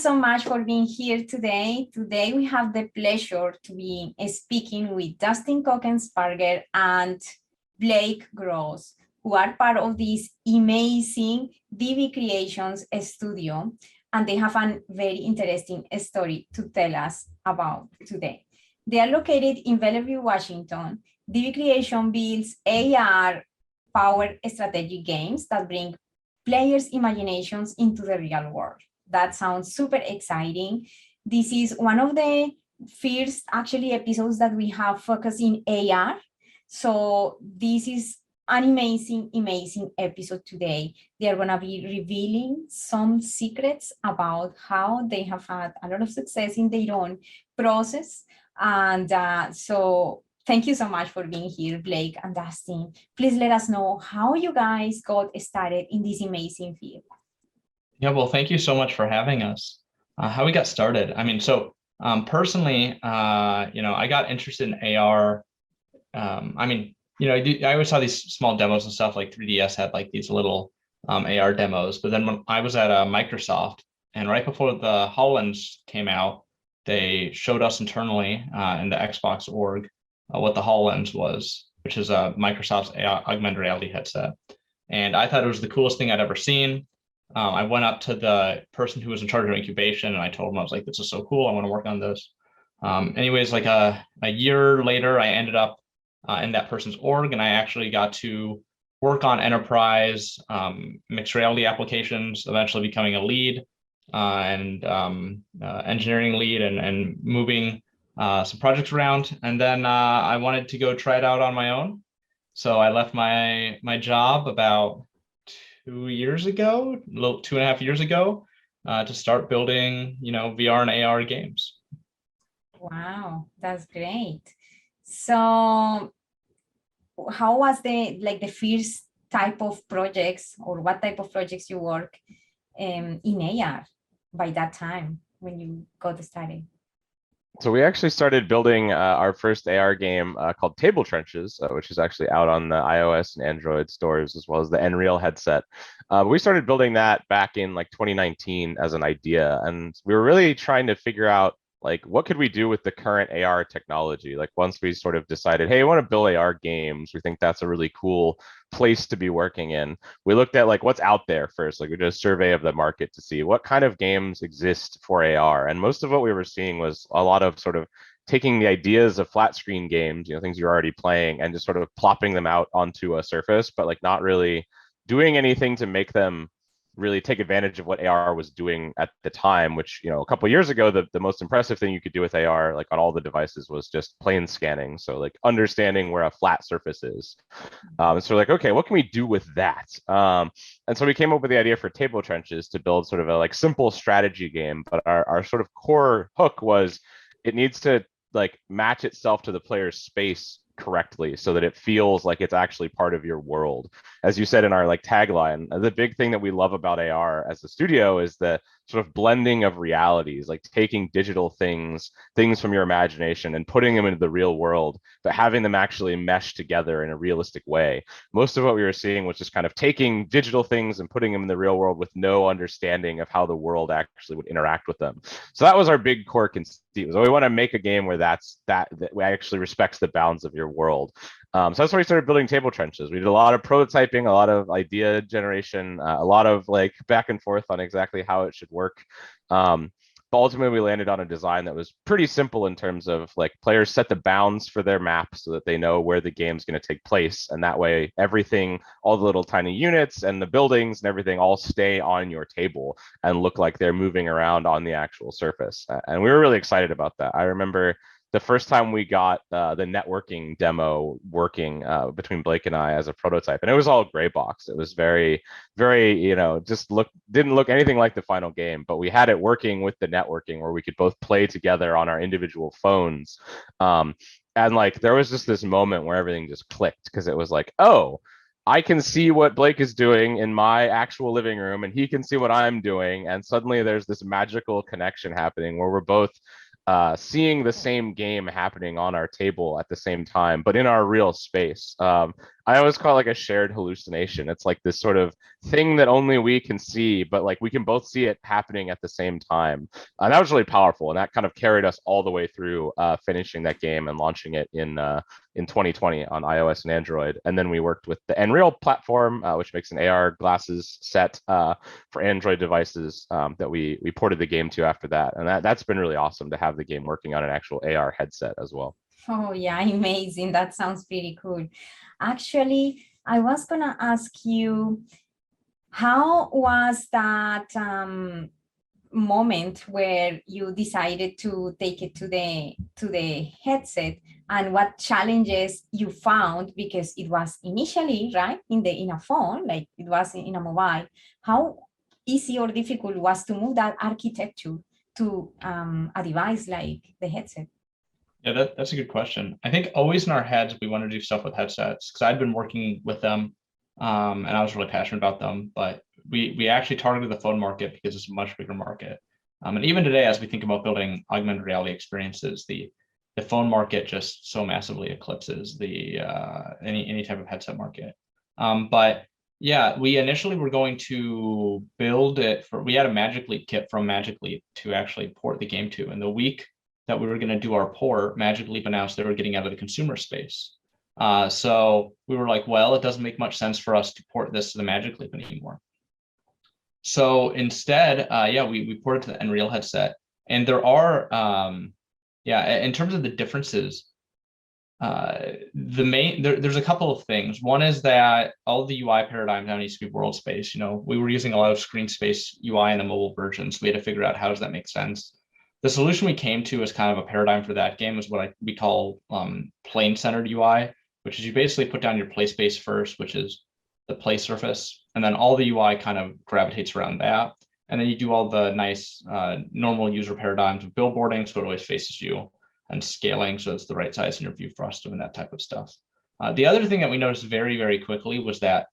so much for being here today. Today we have the pleasure to be speaking with Dustin Kochensparger and Blake Gross, who are part of this amazing DV Creations studio, and they have a very interesting story to tell us about today. They are located in Bellevue, Washington. DV Creation builds AR-powered strategic games that bring players' imaginations into the real world. That sounds super exciting. This is one of the first actually episodes that we have focused in AR. So this is an amazing episode today. They are gonna be revealing some secrets about how they have had a lot of success in their own process. And so thank you so much for being here, Blake and Dustin. Please let us know how you guys got started in this amazing field. Yeah, well, thank you so much for having us. How we got started. I mean, so personally, I got interested in AR. I always saw these small demos and stuff, like 3DS had like these little AR demos. But then when I was at Microsoft, and right before the HoloLens came out, they showed us internally in the Xbox org what the HoloLens was, which is Microsoft's augmented reality headset. And I thought it was the coolest thing I'd ever seen. I went up to the person who was in charge of incubation, and I told him, I was like, this is so cool, I want to work on this. Anyways, like a year later, I ended up in that person's org, and I actually got to work on enterprise mixed reality applications, eventually becoming a lead and engineering lead and moving some projects around. And then I wanted to go try it out on my own. So I left my job about 2 years ago, 2.5 years ago, to start building, VR and AR games. Wow, that's great. So how was the first type of projects, or what type of projects you work in AR by that time when you got started? So we actually started building our first AR game called Table Trenches, which is actually out on the iOS and Android stores, as well as the Nreal headset. We started building that back in like 2019 as an idea, and we were really trying to figure out like what could we do with the current AR technology. Like once we sort of decided, hey, we want to build AR games, we think that's a really cool place to be working in. We looked at like what's out there first. Like we did a survey of the market to see what kind of games exist for AR, and most of what we were seeing was a lot of sort of taking the ideas of flat screen games, things you're already playing, and just sort of plopping them out onto a surface, but like not really doing anything to make them really take advantage of what AR was doing at the time, which, a couple of years ago, the most impressive thing you could do with AR, like on all the devices, was just plane scanning. So like understanding where a flat surface is. So we're like, okay, what can we do with that? And so we came up with the idea for Table Trenches to build sort of a like simple strategy game. But our sort of core hook was it needs to like match itself to the player's space correctly so that it feels like it's actually part of your world. As you said in our like tagline, the big thing that we love about AR as a studio is the sort of blending of realities, like taking digital things from your imagination and putting them into the real world, but having them actually mesh together in a realistic way. Most of what we were seeing was just kind of taking digital things and putting them in the real world with no understanding of how the world actually would interact with them. So that was our big core conceit. So we want to make a game where that actually respects the bounds of your world. So that's why we started building Table Trenches. We did a lot of prototyping, a lot of idea generation, a lot of like back and forth on exactly how it should work. But ultimately, we landed on a design that was pretty simple in terms of like players set the bounds for their map so that they know where the game's going to take place. And that way, everything, all the little tiny units and the buildings and everything all stay on your table and look like they're moving around on the actual surface. And we were really excited about that. I remember the first time we got the networking demo working between Blake and I as a prototype, and it was all gray box. It was very, very, didn't look anything like the final game, but we had it working with the networking where we could both play together on our individual phones. And like, there was just this moment where everything just clicked, because it was like, oh, I can see what Blake is doing in my actual living room, and he can see what I'm doing. And suddenly there's this magical connection happening where we're both seeing the same game happening on our table at the same time, but in our real space. I always call it like a shared hallucination. It's like this sort of thing that only we can see, but like we can both see it happening at the same time. And that was really powerful, and that kind of carried us all the way through finishing that game and launching it in 2020 on iOS and Android. And then we worked with the Nreal platform, which makes an AR glasses set for Android devices that we ported the game to after that. And that's been really awesome to have the game working on an actual AR headset as well. Oh yeah, amazing. That sounds pretty cool. Actually, I was gonna ask you, how was that moment where you decided to take it to the headset, and what challenges you found, because it was initially right in a phone, like it was in a mobile. How easy or difficult was to move that architecture to a device like the headset? Yeah, that's a good question. I think always in our heads, we want to do stuff with headsets because I'd been working with them and I was really passionate about them, but we actually targeted the phone market because it's a much bigger market. And even today, as we think about building augmented reality experiences, the phone market just so massively eclipses the any type of headset market. But yeah, we initially were going to build it we had a Magic Leap kit from Magic Leap to actually port the game to. And the week that we were going to do our port, Magic Leap announced they were getting out of the consumer space. So we were like, well, it doesn't make much sense for us to port this to the Magic Leap anymore. So instead, yeah, we ported to the Nreal headset. And there are, yeah, in terms of the differences, there's a couple of things. One is that all the UI paradigms now needs to be world space. You know, we were using a lot of screen space UI in the mobile version, so we had to figure out how does that make sense. The solution we came to as kind of a paradigm for that game is what we call plane-centered UI, which is you basically put down your play space first, which is the play surface, and then all the UI kind of gravitates around that. And then you do all the nice normal user paradigms of billboarding, so it always faces you, and scaling, so it's the right size in your view frustum and that type of stuff. The other thing that we noticed very, very quickly was that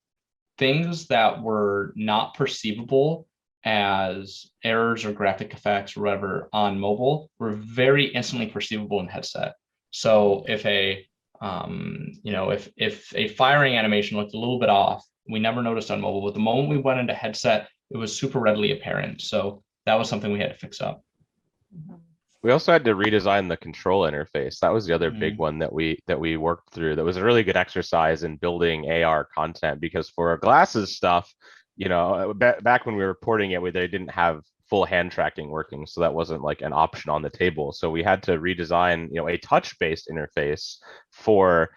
things that were not perceivable as errors or graphic effects or whatever on mobile were very instantly perceivable in headset. So if a if a firing animation looked a little bit off, we never noticed on mobile, but the moment we went into headset, it was super readily apparent. So that was something we had to fix up. We also had to redesign the control interface. That was the other big one that we worked through. That was a really good exercise in building AR content, because for our glasses stuff, you know, back when we were porting it, they didn't have full hand tracking working, so that wasn't like an option on the table. So we had to redesign, you know, a touch-based interface for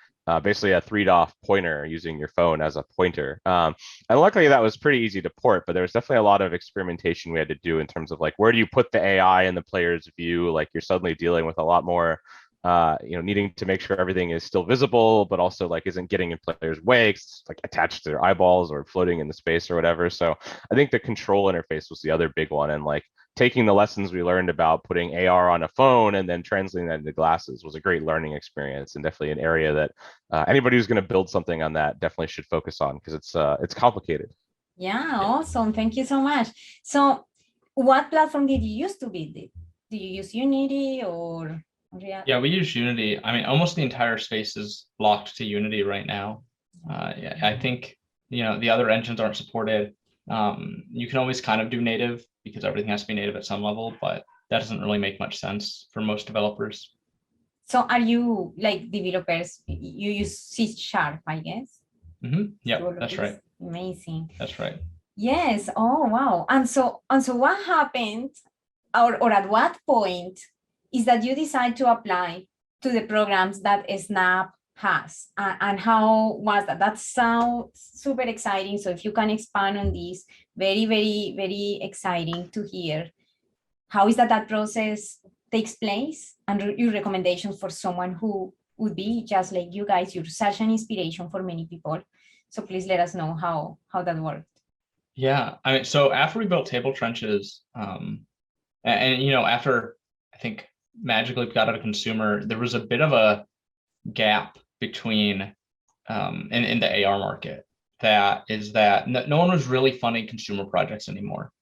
basically a 3DOF pointer using your phone as a pointer. And luckily that was pretty easy to port, but there was definitely a lot of experimentation we had to do in terms of like, where do you put the AI in the player's view? Like you're suddenly dealing with a lot more, you know, needing to make sure everything is still visible, but also like isn't getting in players' way, like attached to their eyeballs or floating in the space or whatever. So I think the control interface was the other big one. And like taking the lessons we learned about putting AR on a phone and then translating that into glasses was a great learning experience, and definitely an area that anybody who's going to build something on that definitely should focus on, because it's complicated. Yeah, awesome. Thank you so much. So what platform did you use to build it? Do you use Unity or React? Yeah, we use Unity. I mean, almost the entire space is locked to Unity right now. Yeah, I think, you know, the other engines aren't supported. You can always kind of do native because everything has to be native at some level, but that doesn't really make much sense for most developers. So are you like developers? You use C#, I guess? Yeah, that's right. Amazing. That's right. Yes. Oh, wow. And so what happened, or at what point is that you decide to apply to the programs that Snap has, and how was that? That sounds super exciting. So if you can expand on this, very, very, very exciting to hear. How is that process takes place, and your recommendations for someone who would be just like you guys? You're such an inspiration for many people. So please let us know how that worked. Yeah, I mean, so after we built Table Trenches, and you know, after I think Magic Leap got out of consumer, there was a bit of a gap between in the AR market. That is that no one was really funding consumer projects anymore.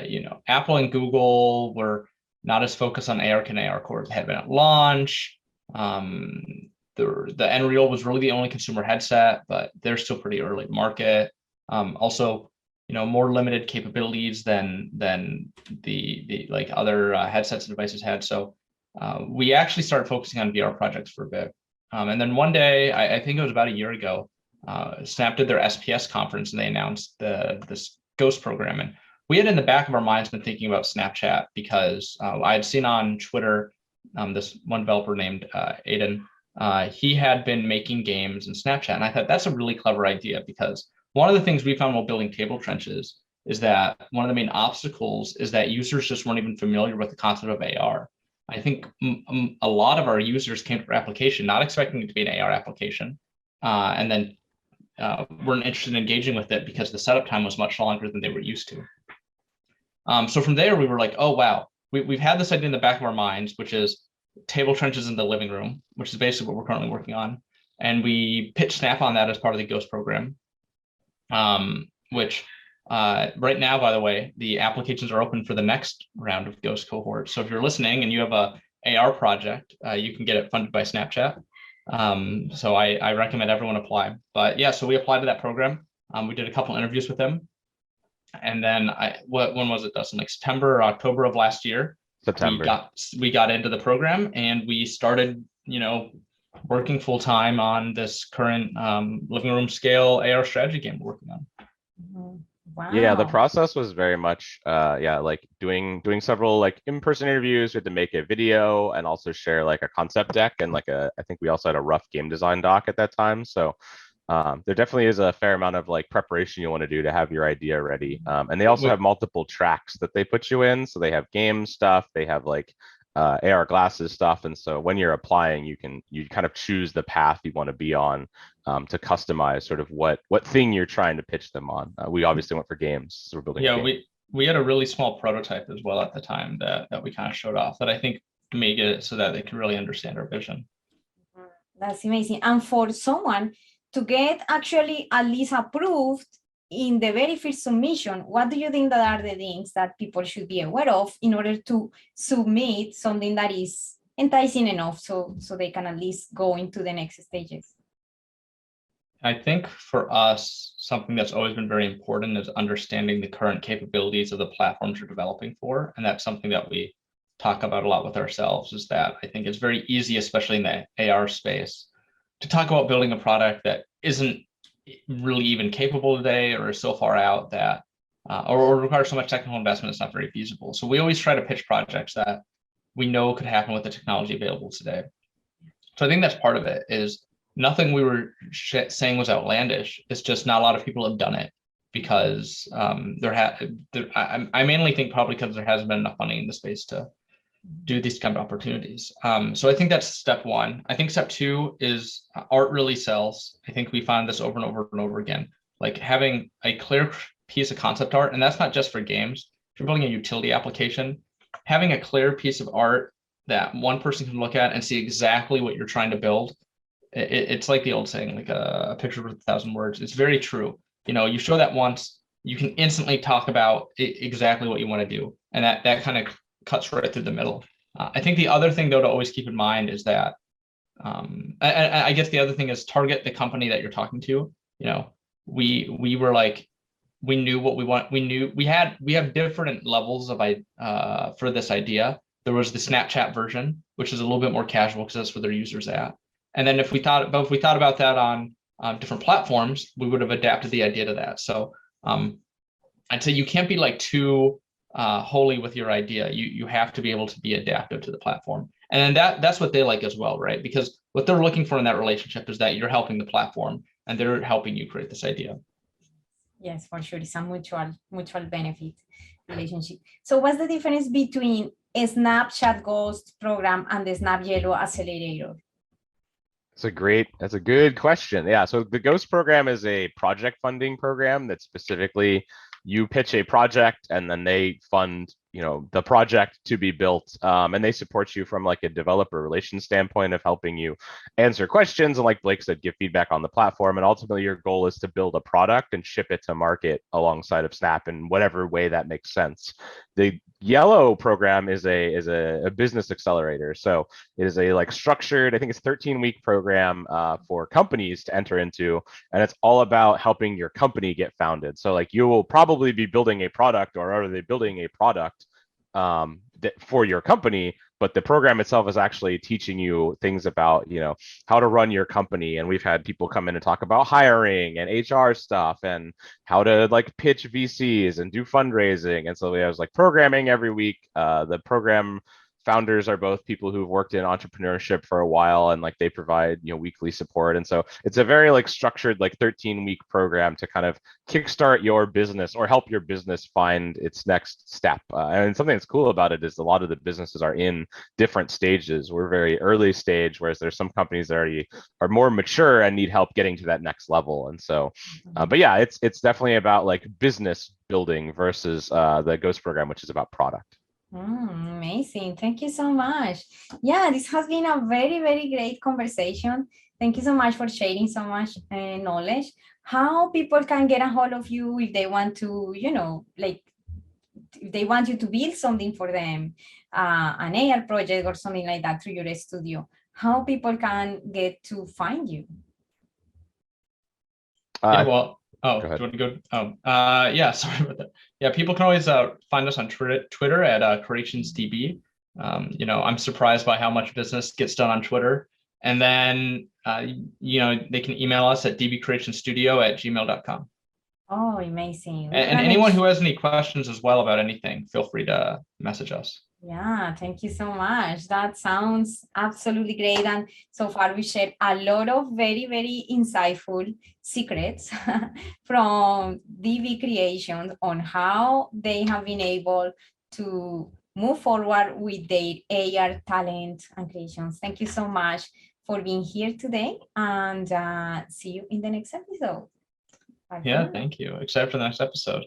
You know, Apple and Google were not as focused on AR Core. They had been at launch. the Nreal was really the only consumer headset, but they're still pretty early market. Also, more limited capabilities than the like other headsets and devices had. So we actually started focusing on VR projects for a bit. And then one day, I think it was about a year ago, Snap did their SPS conference and they announced this Ghost program. And we had in the back of our minds been thinking about Snapchat because I had seen on Twitter this one developer named Aiden. He had been making games in Snapchat. And I thought that's a really clever idea because one of the things we found while building Table Trenches is that one of the main obstacles is that users just weren't even familiar with the concept of AR. I think a lot of our users came to our application not expecting it to be an AR application, and then weren't interested in engaging with it because the setup time was much longer than they were used to. So from there, we were like, oh, wow, we've had this idea in the back of our minds, which is Table Trenches in the living room, which is basically what we're currently working on. And we pitched Snap on that as part of the Ghost program. Which right now, by the way, the applications are open for the next round of Ghost cohort. So if you're listening and you have a AR project, you can get it funded by Snapchat. So I recommend everyone apply. But yeah, so we applied to that program. We did a couple interviews with them. And then when was it, Dustin? Like September or October of last year. September. We got into the program and we started, working full time on this current living room scale AR strategy game we're working on. Wow. Yeah, the process was very much like doing several like in-person interviews. We had to make a video and also share like a concept deck and like I think we also had a rough game design doc at that time. So there definitely is a fair amount of like preparation you want to do to have your idea ready. And they also have multiple tracks that they put you in. So they have game stuff, they have like AR glasses stuff. And so when you're applying, you kind of choose the path you want to be on to customize sort of what thing you're trying to pitch them on. We obviously went for games. So we're building. Yeah, we had a really small prototype as well at the time that we kind of showed off that I think made it so that they could really understand our vision. That's amazing. And for someone to get actually at least approved in the very first submission, what do you think that are the things that people should be aware of in order to submit something that is enticing enough so they can at least go into the next stages? I think for us, something that's always been very important is understanding the current capabilities of the platforms you're developing for. And that's something that we talk about a lot with ourselves, is that I think it's very easy, especially in the AR space, to talk about building a product that isn't really even capable today or is so far out that or requires so much technical investment it's not very feasible. So we always try to pitch projects that we know could happen with the technology available today. So I think that's part of it, is nothing we were saying was outlandish. It's just not a lot of people have done it because I mainly think probably because there hasn't been enough money in the space to do these kind of opportunities. So I think that's step one. I think step two is art really sells. I think we find this over and over and over again, like having a clear piece of concept art, and that's not just for games. If you're building a utility application, having a clear piece of art that one person can look at and see exactly what you're trying to build. It's like the old saying, like a picture with 1,000 words. It's very true. You show that once, you can instantly talk about exactly what you want to do. And that kind of cuts right through the middle. I think the other thing, though, to always keep in mind is that I guess the other thing is target the company that you're talking to. We were like, we knew what we want. We have different levels of for this idea. There was the Snapchat version, which is a little bit more casual because that's where their users at. And then if we thought about that on different platforms, we would have adapted the idea to that. So I'd say you can't be like too wholly with your idea. You have to be able to be adaptive to the platform. And then that's what they like as well, right? Because what they're looking for in that relationship is that you're helping the platform and they're helping you create this idea. Yes, for sure. It's a mutual benefit relationship. So what's the difference between a Snapchat Ghost program and the Snap Yellow Accelerator? That's a good question. Yeah, so the Ghost program is a project funding program that specifically you pitch a project and then they fund the project to be built, and they support you from like a developer relations standpoint of helping you answer questions and, like Blake said, give feedback on the platform. And ultimately your goal is to build a product and ship it to market alongside of Snap in whatever way that makes sense. The yellow program is a business accelerator, so it is a like structured, I think it's 13-week program for companies to enter into, and it's all about helping your company get founded. So like you will probably be building a product, or are they building a product for your company, but the program itself is actually teaching you things about how to run your company. And we've had people come in and talk about hiring and HR stuff and how to like pitch VCs and do fundraising. And so we have like programming every week. The program founders are both people who've worked in entrepreneurship for a while, and like they provide weekly support. And so it's a very like structured like 13-week program to kind of kickstart your business or help your business find its next step. And something that's cool about it is a lot of the businesses are in different stages. We're very early stage, whereas there's some companies that already are more mature and need help getting to that next level. And so but yeah, it's definitely about like business building versus the Ghost program, which is about product. Amazing. Thank you so much. Yeah, this has been a very, very great conversation. Thank you so much for sharing so much knowledge. How people can get a hold of you if they want to, like if they want you to build something for them, an AR project or something like that through your studio, how people can get to find you? Yeah, well, go do ahead. you want to go? Yeah, sorry about that. Yeah, people can always find us on Twitter at Kochennsparger. I'm surprised by how much business gets done on Twitter. And then, they can email us at dbcreationstudio@gmail.com. Oh, amazing. And anyone who has any questions as well about anything, feel free to message us. Yeah, thank you so much. That sounds absolutely great. And so far we shared a lot of very, very insightful secrets from DB Creations on how they have been able to move forward with their AR talent and creations. Thank you so much for being here today, and see you in the next episode. Bye. Yeah, thank you. Except for the next episode.